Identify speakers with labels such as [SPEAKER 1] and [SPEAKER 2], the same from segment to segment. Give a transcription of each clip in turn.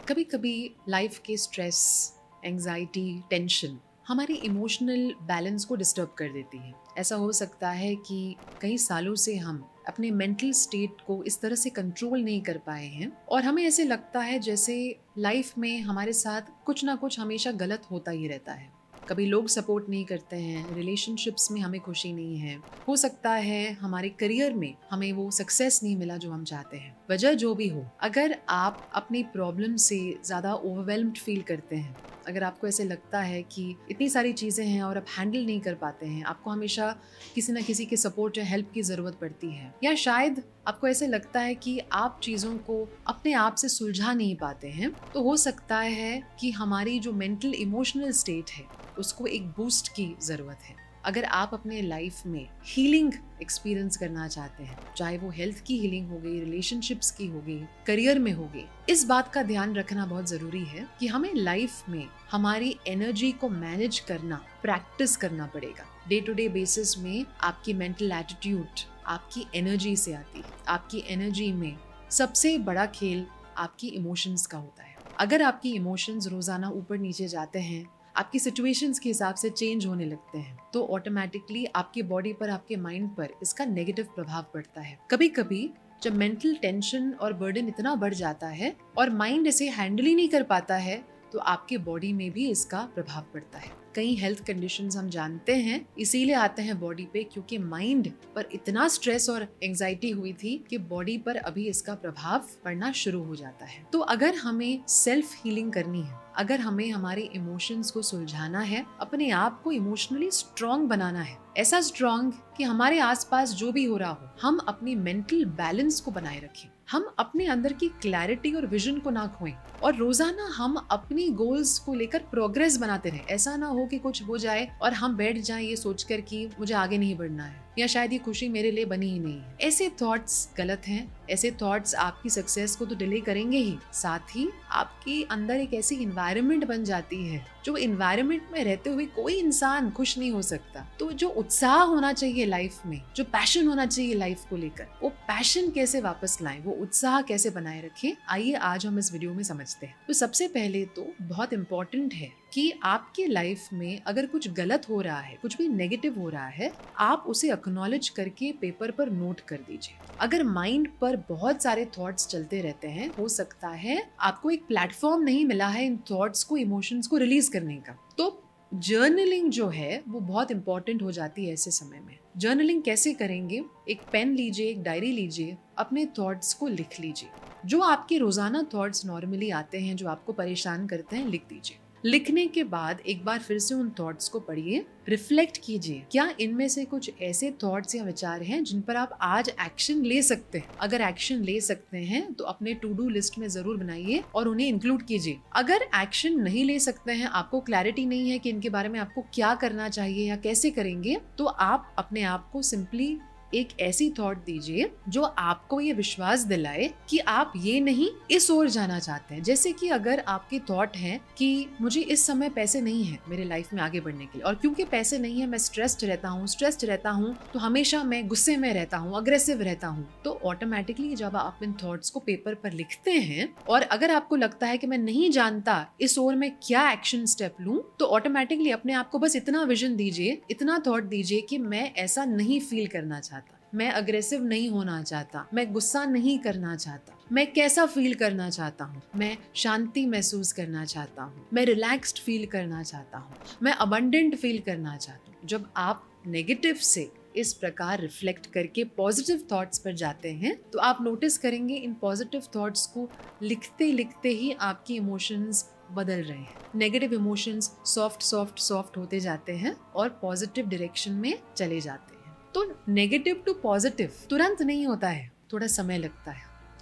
[SPEAKER 1] कभी कभी लाइफ के स्ट्रेस, एंजाइटी, टेंशन हमारी इमोशनल बैलेंस को डिस्टर्ब कर देती है। ऐसा हो सकता है कि कई सालों से हम अपने मेंटल स्टेट को इस तरह से कंट्रोल नहीं कर पाए हैं और हमें ऐसे लगता है जैसे लाइफ में हमारे साथ कुछ ना कुछ हमेशा गलत होता ही रहता है। कभी लोग सपोर्ट नहीं करते हैं, रिलेशनशिप्स में हमें खुशी नहीं है, हो सकता है हमारे करियर में हमें वो सक्सेस नहीं मिला जो हम चाहते हैं। वजह जो भी हो, अगर आप अपनी प्रॉब्लम से ज़्यादा ओवरवेल्म्ड फील करते हैं, अगर आपको ऐसे लगता है कि इतनी सारी चीज़ें हैं और आप हैंडल नहीं कर पाते हैं, आपको हमेशा किसी ना किसी के सपोर्ट या हेल्प की ज़रूरत पड़ती है, या शायद आपको ऐसे लगता है कि आप चीज़ों को अपने आप से सुलझा नहीं पाते हैं, तो हो सकता है कि हमारी जो मेंटल इमोशनल स्टेट है उसको एक बूस्ट की ज़रूरत है। अगर आप अपने लाइफ में हीलिंग एक्सपीरियंस करना चाहते हैं, चाहे वो हेल्थ की हीलिंग हो गई, रिलेशनशिप्स की हो गई, करियर में हो गई, इस बात का ध्यान रखना बहुत जरूरी है कि हमें लाइफ में हमारी एनर्जी को मैनेज करना, प्रैक्टिस करना पड़ेगा। डे टू डे बेसिस में आपकी मेंटल एटीट्यूड आपकी एनर्जी से आती है। आपकी एनर्जी में सबसे बड़ा खेल आपकी इमोशंस का होता है। अगर आपकी इमोशंस रोजाना ऊपर नीचे जाते हैं, आपकी सिचुएशंस के हिसाब से चेंज होने लगते हैं, तो ऑटोमेटिकली आपके बॉडी पर, आपके माइंड पर इसका नेगेटिव प्रभाव पड़ता है। कभी कभी जब मेंटल टेंशन और बर्डन इतना बढ़ जाता है और माइंड इसे हैंडल ही नहीं कर पाता है, तो आपके बॉडी में भी इसका प्रभाव पड़ता है। कई हेल्थ कंडीशंस हम जानते हैं इसीलिए आते हैं बॉडी पे, क्योंकि माइंड पर इतना स्ट्रेस और एंजाइटी हुई थी कि बॉडी पर अभी इसका प्रभाव पड़ना शुरू हो जाता है। तो अगर हमें सेल्फ हीलिंग करनी है, अगर हमें हमारे इमोशंस को सुलझाना है, अपने आप को इमोशनली स्ट्रॉन्ग बनाना है, ऐसा स्ट्रॉन्ग कि हमारे आसपास जो भी हो रहा हो हम अपनी मेंटल बैलेंस को बनाए रखें, हम अपने अंदर की क्लैरिटी और विजन को ना खोएं, और रोजाना हम अपनी गोल्स को लेकर प्रोग्रेस बनाते रहें। ऐसा ना हो कि कुछ हो जाए और हम बैठ जाएं ये सोचकर कि मुझे आगे नहीं बढ़ना है, या शायद ये खुशी मेरे लिए बनी ही नहीं है। ऐसे थॉट्स गलत हैं। ऐसे थॉट्स आपकी सक्सेस को तो डिले करेंगे ही, साथ ही आपके अंदर एक ऐसी इन्वायरमेंट बन जाती है जो इन्वायरमेंट में रहते हुए कोई इंसान खुश नहीं हो सकता। तो जो उत्साह होना चाहिए लाइफ में, जो पैशन होना चाहिए लाइफ को लेकर, वो पैशन कैसे वापस लाएं, वो उत्साह कैसे बनाए रखें, आइए आज हम इस वीडियो में समझते हैं। तो सबसे पहले तो बहुत इंपॉर्टेंट है कि आपकी लाइफ में अगर कुछ गलत हो रहा है, कुछ भी नेगेटिव हो रहा है, आप उसे एक्नॉलेज करके पेपर पर नोट कर दीजिए। अगर माइंड पर बहुत सारे थॉट्स चलते रहते हैं, हो सकता है आपको एक प्लेटफॉर्म नहीं मिला है इन थॉट्स को, इमोशंस को रिलीज करने का। तो जर्नलिंग जो है वो बहुत इंपॉर्टेंट हो जाती है ऐसे समय में। जर्नलिंग कैसे करेंगे? एक पेन लीजिए, एक डायरी लीजिए, अपने थॉट्स को लिख लीजिए। जो आपके रोजाना थॉट्स नॉर्मली आते हैं, जो आपको परेशान करते हैं, लिख दीजिए। लिखने के बाद एक बार फिर से उन थॉट्स को पढ़िए, रिफ्लेक्ट कीजिए, क्या इनमें से कुछ ऐसे थॉट्स या विचार हैं जिन पर आप आज एक्शन ले सकते हैं। अगर एक्शन ले सकते हैं तो अपने टू डू लिस्ट में जरूर बनाइए और उन्हें इंक्लूड कीजिए। अगर एक्शन नहीं ले सकते हैं, आपको क्लैरिटी नहीं है कि इनके बारे में आपको क्या करना चाहिए या कैसे करेंगे, तो आप अपने आप को सिंपली एक ऐसी थॉट दीजिए जो आपको ये विश्वास दिलाए कि आप ये नहीं इस ओर जाना चाहते हैं। जैसे कि अगर आपकी थॉट है कि मुझे इस समय पैसे नहीं है मेरे लाइफ में आगे बढ़ने के लिए, और क्योंकि पैसे नहीं है मैं स्ट्रेस्ड रहता हूँ, तो हमेशा मैं गुस्से में रहता हूँ, अग्रेसिव रहता हूँ, तो ऑटोमेटिकली जब आप इन थॉट्स को पेपर पर लिखते हैं और अगर आपको लगता है कि मैं नहीं जानता इस ओर में क्या एक्शन स्टेप लूं, तो ऑटोमेटिकली अपने आप को बस इतना विजन दीजिए, इतना थॉट दीजिए कि मैं ऐसा नहीं फील करना चाहता, मैं अग्रेसिव नहीं होना चाहता, मैं गुस्सा नहीं करना चाहता, मैं कैसा फील करना चाहता हूँ, मैं शांति महसूस करना चाहता हूँ, मैं रिलैक्स्ड फील करना चाहता हूँ, मैं अबंडेंट फील करना चाहता हूँ। जब आप नेगेटिव से इस प्रकार रिफ्लेक्ट करके पॉजिटिव थॉट्स पर जाते हैं, तो आप नोटिस करेंगे इन पॉजिटिव थॉट्स को लिखते लिखते ही आपकी इमोशंस बदल रहे हैं। नेगेटिव इमोशंस सॉफ्ट होते जाते हैं और पॉजिटिव डायरेक्शन में चले जाते हैं। तो नेगेटिव टू पॉजिटिव तुरंत नहीं होता है, थोड़ा समय लगता है।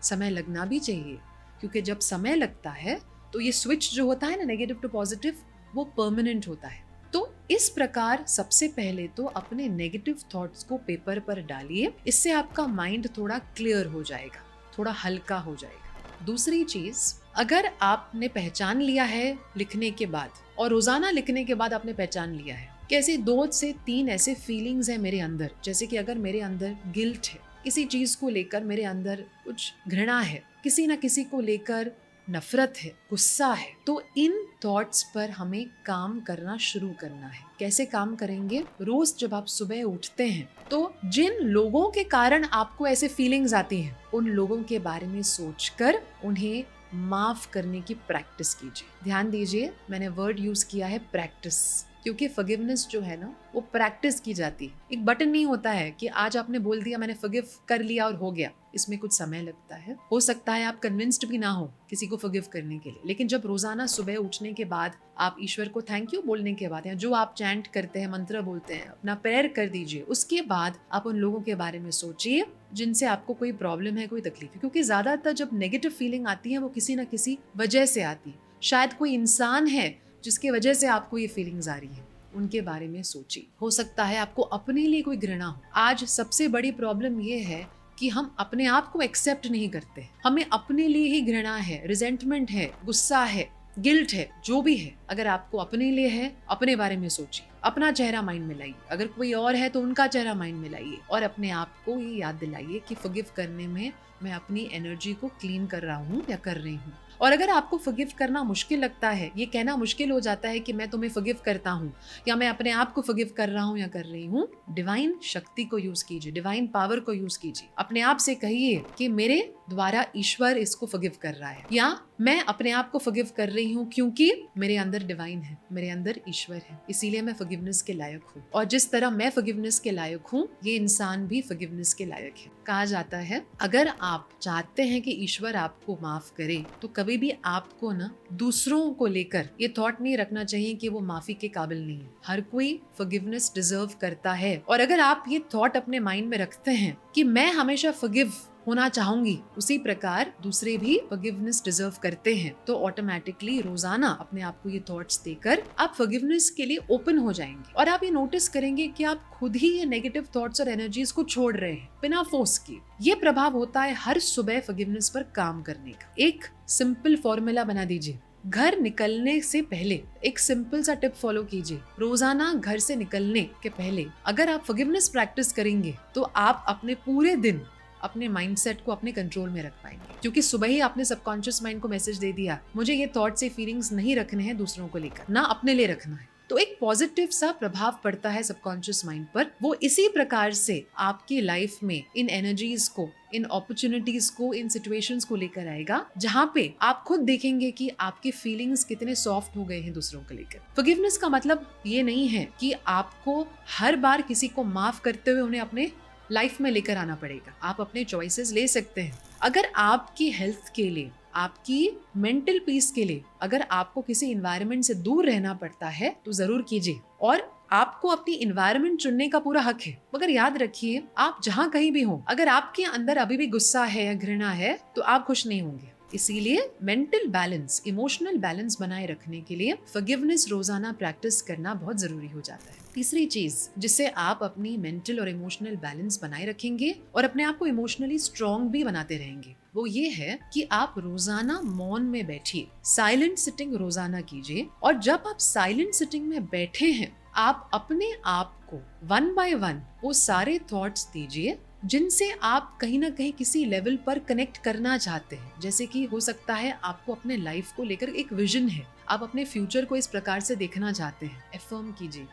[SPEAKER 1] समय लगना भी चाहिए, क्योंकि जब समय लगता है तो ये स्विच जो होता है ना, नेगेटिव टू पॉजिटिव, वो परमानेंट होता है। तो इस प्रकार सबसे पहले तो अपने नेगेटिव थॉट्स को पेपर पर डालिए, इससे आपका माइंड थोड़ा क्लियर हो जाएगा, थोड़ा हल्का हो जाएगा। दूसरी चीज, अगर आपने पहचान लिया है लिखने के बाद, और रोजाना लिखने के बाद आपने पहचान लिया है कैसे 2 से 3 ऐसे फीलिंग्स है मेरे अंदर, जैसे कि अगर मेरे अंदर गिल्ट है, किसी चीज को लेकर मेरे अंदर कुछ घृणा है, किसी ना किसी को लेकर नफरत है, गुस्सा है, तो इन थॉट्स पर हमें काम करना शुरू करना है। कैसे काम करेंगे? रोज जब आप सुबह उठते हैं तो जिन लोगों के कारण आपको ऐसे फीलिंग्स आती हैं, उन लोगों के बारे में सोचकर उन्हें माफ करने की प्रैक्टिस कीजिए। ध्यान दीजिए, मैंने वर्ड यूज किया है प्रैक्टिस, क्योंकि फॉरगिवनेस जो है ना, वो प्रैक्टिस की जाती है। एक बटन नहीं होता है कि आज आपने बोल दिया मैंने फॉरगिव कर लिया और हो गया। इसमें कुछ समय लगता है। हो सकता है आप कन्विंस्ड भी ना हो किसी को फॉरगिव करने के लिए, लेकिन जब रोजाना सुबह उठने के बाद आप ईश्वर को थैंक यू बोलने के बाद, या जो आप चैंट करते हैं, मंत्र बोलते हैं, अपना प्रेयर कर दीजिए, उसके बाद आप उन लोगों के बारे में सोचिए जिनसे आपको कोई प्रॉब्लम है, कोई तकलीफ है। क्योंकि ज्यादातर जब नेगेटिव फीलिंग आती है वो किसी ना किसी वजह से आती है। शायद कोई इंसान है जिसकी वजह से आपको ये फीलिंग्स आ रही है, उनके बारे में सोचिए। हो सकता है आपको अपने लिए कोई घृणा हो। आज सबसे बड़ी प्रॉब्लम ये है कि हम अपने आप को एक्सेप्ट नहीं करते। हमें अपने लिए ही घृणा है, रिजेंटमेंट है, गुस्सा है, गिल्ट है, जो भी है। अगर आपको अपने लिए है, अपने बारे में सोचिए, अपना चेहरा माइंड में लाइए। अगर कोई और है तो उनका चेहरा माइंड में लाइए और अपने आप को ये याद दिलाइए कि फॉरगिव करने में मैं अपनी एनर्जी को क्लीन कर रहा हूँ या कर रही हूँ। और अगर आपको फॉरगिव करना मुश्किल लगता है, ये कहना मुश्किल हो जाता है कि मैं तुम्हें फॉरगिव करता हूँ या मैं अपने आप को फॉरगिव कर रहा हूँ या कर रही हूँ, डिवाइन शक्ति को यूज कीजिए, डिवाइन पावर को यूज कीजिए। अपने आप से कहिए कि मेरे द्वारा ईश्वर इसको फॉरगिव कर रहा है, या मैं अपने आप को फॉरगिव कर रही हूँ क्योंकि मेरे अंदर डिवाइन है, मेरे अंदर ईश्वर है, इसीलिए मैं फॉरगिवनेस के लायक हूँ। और जिस तरह मैं फॉरगिवनेस के लायक हूँ, ये इंसान भी फॉरगिवनेस के लायक है। कहा जाता है अगर आप चाहते हैं कि ईश्वर आपको माफ करे, तो कभी भी आपको ना दूसरों को लेकर ये थॉट नहीं रखना चाहिए कि वो माफी के काबिल नहीं है। हर कोई फॉरगिवनेस डिजर्व करता है। और अगर आप ये थॉट अपने माइंड में रखते हैं कि मैं हमेशा फॉरगिव होना चाहूंगी, उसी प्रकार दूसरे भी फॉरगिवनेस डिजर्व करते हैं, तो ऑटोमेटिकली रोजाना अपने आप को ये थॉट्स देकर आप फॉरगिवनेस के लिए ओपन हो जाएंगे। और आप ये नोटिस करेंगे कि आप खुद ही ये नेगेटिव थॉट्स और एनर्जीज को छोड़ रहे हैं बिना फोर्स किए। ये प्रभाव होता है हर सुबह फॉरगिवनेस पर काम करने का। एक सिंपल फॉर्मूला बना दीजिए। घर निकलने से पहले एक सिंपल सा टिप फॉलो कीजिए। रोजाना घर से निकलने के पहले अगर आप फॉरगिवनेस प्रैक्टिस करेंगे तो आप अपने पूरे दिन अपने माइंडसेट को अपने कंट्रोल में रख पाएंगे। क्योंकि सुबह ही आपने सबकॉन्शियस माइंड को मैसेज दे दिया, मुझे ये थॉट्स से फीलिंग्स नहीं रखने हैं दूसरों को लेकर, ना अपने लिए रखना है। तो एक पॉजिटिव सा प्रभाव पड़ता है सबकॉन्शियस माइंड पर। वो इसी प्रकार से आपकी लाइफ में इन एनर्जीज को, इन अपॉर्चुनिटीज को, इन सिचुएशंस को लेकर आएगा, जहाँ पे आप खुद देखेंगे कि आपके फीलिंग्स कितने सॉफ्ट हो गए हैं दूसरों को लेकर। फॉरगिवनेस का मतलब ये नहीं है कि आपको हर बार किसी को माफ करते हुए उन्हें अपने लाइफ में लेकर आना पड़ेगा। आप अपने चॉइसेस ले सकते हैं। अगर आपकी हेल्थ के लिए, आपकी मेंटल पीस के लिए अगर आपको किसी इन्वायरमेंट से दूर रहना पड़ता है तो जरूर कीजिए। और आपको अपनी इन्वायरमेंट चुनने का पूरा हक है। मगर याद रखिए, आप जहाँ कहीं भी हो, अगर आपके अंदर अभी भी गुस्सा है या घृणा है तो आप खुश नहीं होंगे। इसीलिए मेंटल बैलेंस, इमोशनल बैलेंस बनाए रखने के लिए फॉरगिवनेस रोजाना प्रैक्टिस करना बहुत जरूरी हो जाता है। तीसरी चीज जिससे आप अपनी मेंटल और इमोशनल बैलेंस बनाए रखेंगे और अपने आप को इमोशनली स्ट्रॉन्ग भी बनाते रहेंगे, वो ये है कि आप रोजाना मौन में बैठिए। साइलेंट सिटिंग रोजाना कीजिए। और जब आप साइलेंट सिटिंग में बैठे हैं, आप अपने आप को वन बाय वन वो सारे थॉट्स दीजिए जिनसे आप कहीं ना कहीं किसी लेवल पर कनेक्ट करना चाहते हैं। जैसे कि हो सकता है आपको अपने लाइफ को लेकर एक विजन है, आप अपने फ्यूचर को इस प्रकार से देखना चाहते हैं। अफर्म कीजिए,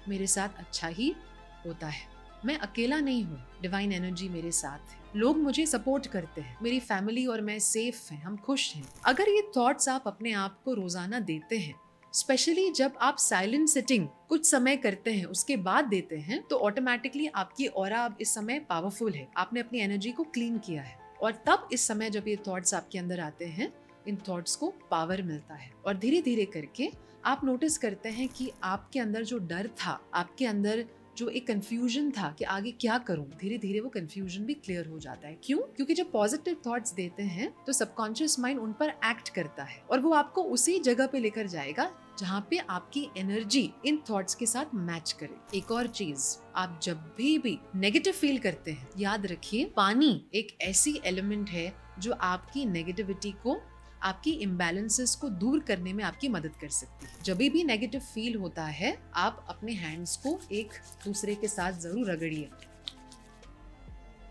[SPEAKER 1] मेरे साथ अच्छा ही होता है, मैं अकेला नहीं हूँ, डिवाइन एनर्जी मेरे साथ है, लोग मुझे सपोर्ट करते हैं, मेरी फैमिली और मैं सेफ हैं, हम खुश हैं। अगर ये थॉट्स आप अपने आप को रोजाना देते हैं, स्पेशली जब आप साइलेंट सिटिंग कुछ समय करते हैं उसके बाद देते हैं, तो ऑटोमेटिकली आपकी ऑरा अब इस समय पावरफुल है, आपने अपनी एनर्जी को क्लीन किया है। और तब इस समय जब ये थॉट्स आपके अंदर आते हैं, इन थॉट्स को पावर मिलता है। और धीरे धीरे करके आप नोटिस करते हैं कि आपके अंदर जो डर था, आपके अंदर जो एक कंफ्यूजन था कि आगे क्या करूं, धीरे धीरे वो कंफ्यूजन भी क्लियर हो जाता है। क्यों? क्योंकि जब पॉजिटिव थॉट्स देते हैं तो सबकॉन्शियस माइंड उन पर एक्ट करता है और वो आपको उसी जगह पे लेकर जाएगा जहाँ पे आपकी एनर्जी इन थॉट्स के साथ मैच करे। एक और चीज, आप जब भी नेगेटिव फील करते हैं, याद रखिए पानी एक ऐसी एलिमेंट है जो आपकी नेगेटिविटी को, आपकी इम्बैलेंसेस को दूर करने में आपकी मदद कर सकती है। जब भी नेगेटिव फील होता है, आप अपने हैंड्स को एक दूसरे के साथ जरूर रगड़िए,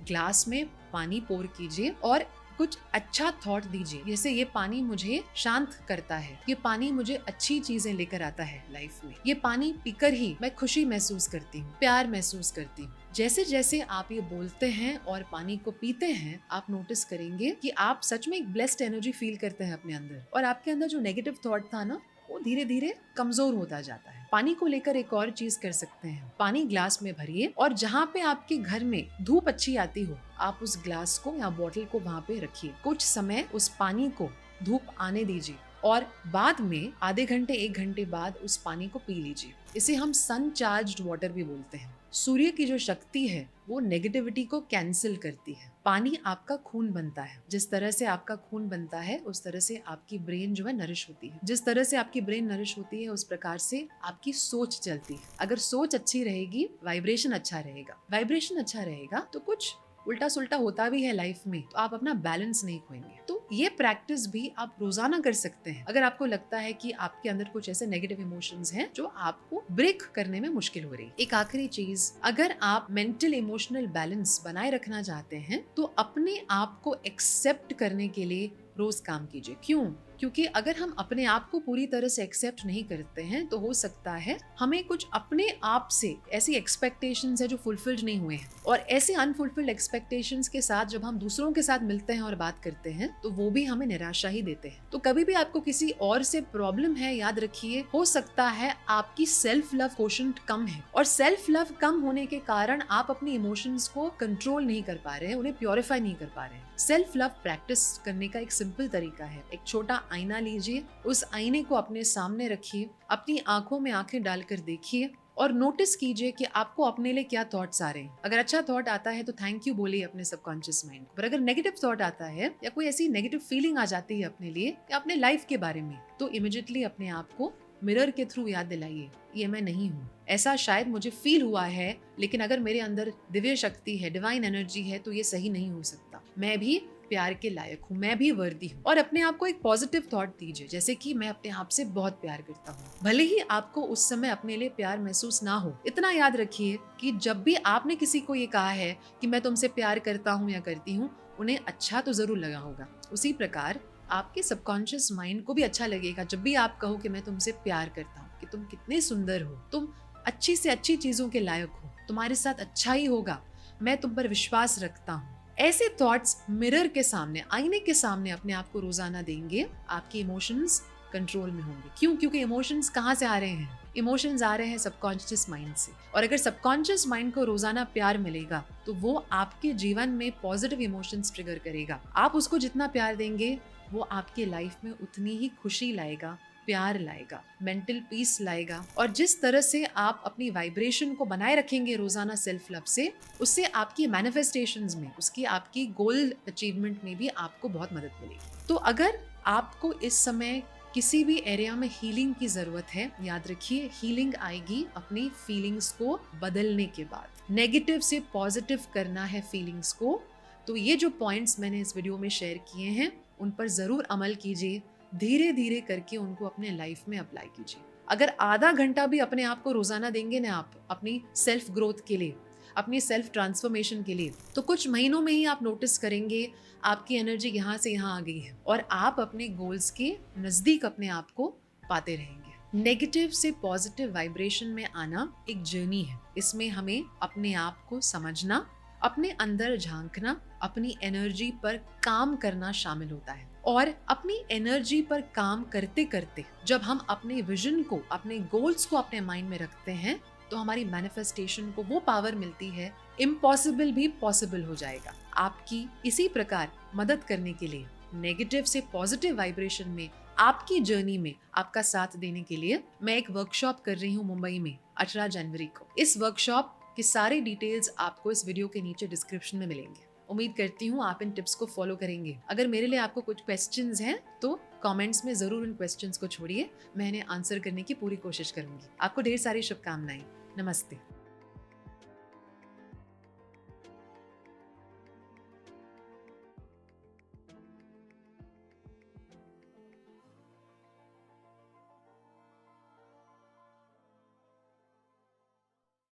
[SPEAKER 1] ग्लास में पानी पोर कीजिए और कुछ अच्छा थॉट दीजिए, जैसे ये पानी मुझे शांत करता है, ये पानी मुझे अच्छी चीजें लेकर आता है लाइफ में, ये पानी पीकर ही मैं खुशी महसूस करती हूँ, प्यार महसूस करती हूँ। जैसे जैसे आप ये बोलते हैं और पानी को पीते हैं, आप नोटिस करेंगे कि आप सच में एक ब्लेस्ड एनर्जी फील करते हैं अपने अंदर, और आपके अंदर जो नेगेटिव थॉट था ना, वो धीरे धीरे कमजोर होता जाता है। पानी को लेकर एक और चीज कर सकते हैं, पानी ग्लास में भरिए और जहाँ पे आपके घर में धूप अच्छी आती हो, आप उस ग्लास को या बॉटल को वहाँ पे रखिए। कुछ समय उस पानी को धूप आने दीजिए और बाद में आधे घंटे 1 घंटे बाद उस पानी को पी लीजिए। इसे हम सन चार्ज्ड वाटर भी बोलते हैं। सूर्य की जो शक्ति है वो नेगेटिविटी को कैंसिल करती है। पानी आपका खून बनता है, जिस तरह से आपका खून बनता है उस तरह से आपकी ब्रेन जो है नरिश होती है। जिस तरह से आपकी ब्रेन नरिश होती है उस प्रकार से आपकी सोच चलती है। अगर सोच अच्छी रहेगी, वाइब्रेशन अच्छा रहेगा, वाइब्रेशन अच्छा रहेगा तो कुछ उल्टा सुल्टा होता भी है लाइफ में तो आप अपना बैलेंस नहीं खोएंगे। तो ये प्रैक्टिस भी आप रोजाना कर सकते हैं अगर आपको लगता है कि आपके अंदर कुछ ऐसे नेगेटिव इमोशंस हैं जो आपको ब्रेक करने में मुश्किल हो रही है। एक आखिरी चीज, अगर आप मेंटल इमोशनल बैलेंस बनाए रखना चाहते हैं तो अपने आप को एक्सेप्ट करने के लिए रोज काम कीजिए। क्यों? क्योंकि अगर हम अपने आप को पूरी तरह से एक्सेप्ट नहीं करते हैं तो हो सकता है हमें कुछ अपने आप से ऐसी एक्सपेक्टेशंस है जो फुलफिल्ड नहीं हुए हैं, और ऐसे अनफुलफिल्ड एक्सपेक्टेशंस के साथ जब हम दूसरों के साथ मिलते हैं और बात करते हैं तो वो भी हमें निराशा ही देते हैं। तो कभी भी आपको किसी और से प्रॉब्लम है, याद रखिए हो सकता है आपकी सेल्फ लव कोशेंट कम है, और सेल्फ लव कम होने के कारण आप अपनी इमोशंस को कंट्रोल नहीं कर पा रहे हैं, उन्हें प्योरीफाई नहीं कर पा रहे हैं। सेल्फ लव प्रैक्टिस करने का एक सिंपल तरीका है, एक छोटा आईना लीजिए, उस आईने को अपने सामने रखिए, अपनी आंखों में आंखें डालकर देखिए और नोटिस कीजिए कि आपको अपने लिए क्या थॉट्स आ रहे हैं। अगर अच्छा थॉट आता है तो थैंक यू बोलिए अपने सबकॉन्शियस माइंड को, पर अगर नेगेटिव थॉट आता है या कोई ऐसी नेगेटिव फीलिंग आ जाती है अपने लिए या अपने लाइफ के बारे में, तो इमिडिएटली अपने आप को मिरर के थ्रू याद दिलाइए, ये मैं नहीं हूँ, ऐसा शायद मुझे फील हुआ है, लेकिन अगर मेरे अंदर दिव्य शक्ति है, डिवाइन एनर्जी है, तो ये सही नहीं हो सकता। मैं भी प्यार के लायक हूँ, मैं भी वर्दी हूँ। और अपने आप को एक पॉजिटिव थॉट दीजिए, जैसे कि मैं अपने आप से बहुत प्यार करता हूँ। भले ही आपको उस समय अपने लिए प्यार महसूस ना हो, इतना याद रखिए कि जब भी आपने किसी को ये कहा है कि मैं तुमसे प्यार करता हूँ या करती हूँ, उन्हें अच्छा तो जरूर लगा होगा। उसी प्रकार आपके सबकॉन्शियस माइंड को भी अच्छा लगेगा जब भी आप कहो कि मैं तुमसे प्यार करता हूँ, कि तुम कितने सुंदर हो, तुम अच्छी से अच्छी चीजों के लायक हो, तुम्हारे साथ अच्छा ही होगा, मैं तुम पर विश्वास रखता हूँ। ऐसे थॉट्स मिरर के सामने, आईने के सामने अपने आप को रोजाना देंगे, आपके इमोशंस कंट्रोल में होंगे। क्यों? क्योंकि इमोशंस कहाँ से आ रहे हैं? इमोशंस आ रहे हैं सबकॉन्शियस माइंड से, और अगर सबकॉन्शियस माइंड को रोजाना प्यार मिलेगा तो वो आपके जीवन में पॉजिटिव इमोशंस ट्रिगर करेगा। आप उसको जितना प्यार देंगे वो आपके लाइफ में उतनी ही खुशी लाएगा, प्यार लाएगा, मेंटल पीस लाएगा। और जिस तरह से आप अपनी वाइब्रेशन को बनाए रखेंगे रोजाना सेल्फ लव से, उससे आपकी मैनिफेस्टेशंस में, उसकी आपकी गोल अचीवमेंट में भी आपको बहुत मदद मिलेगी। तो अगर आपको इस समय किसी भी एरिया में हीलिंग की जरूरत है, याद रखिए हीलिंग आएगी अपनी फीलिंग्स को बदलने के बाद। नेगेटिव से पॉजिटिव करना है फीलिंग्स को। तो ये जो पॉइंट्स मैंने इस वीडियो में शेयर किए हैं उन पर जरूर अमल कीजिए, धीरे धीरे करके उनको अपने लाइफ में अप्लाई कीजिए। अगर आधा घंटा भी अपने आप को रोजाना देंगे ना आप अपनी सेल्फ ग्रोथ के लिए, अपनी सेल्फ ट्रांसफॉर्मेशन के लिए, तो कुछ महीनों में ही आप नोटिस करेंगे आपकी एनर्जी यहाँ से यहाँ आ गई है और आप अपने गोल्स के नजदीक अपने आप को पाते रहेंगे। नेगेटिव से पॉजिटिव वाइब्रेशन में आना एक जर्नी है। इसमें हमें अपने आप को समझना, अपने अंदर झांकना, अपनी एनर्जी पर काम करना शामिल होता है। और अपनी एनर्जी पर काम करते करते जब हम अपने विजन को, अपने गोल्स को अपने माइंड में रखते हैं तो हमारी मैनिफेस्टेशन को वो पावर मिलती है, इम्पॉसिबल भी पॉसिबल हो जाएगा। आपकी इसी प्रकार मदद करने के लिए, नेगेटिव से पॉजिटिव वाइब्रेशन में आपकी जर्नी में आपका साथ देने के लिए मैं एक वर्कशॉप कर रही हूँ मुंबई में 18 जनवरी को। इस वर्कशॉप की सारी डिटेल्स आपको इस वीडियो के नीचे डिस्क्रिप्शन में मिलेंगे। उम्मीद करती हूँ आप इन टिप्स को फॉलो करेंगे। अगर मेरे लिए आपको कुछ क्वेश्चंस हैं तो कमेंट्स में जरूर उन क्वेश्चंस को छोड़िए, मैं इन्हें आंसर करने की पूरी कोशिश करूंगी। आपको ढेर सारी शुभकामनाएं। नमस्ते।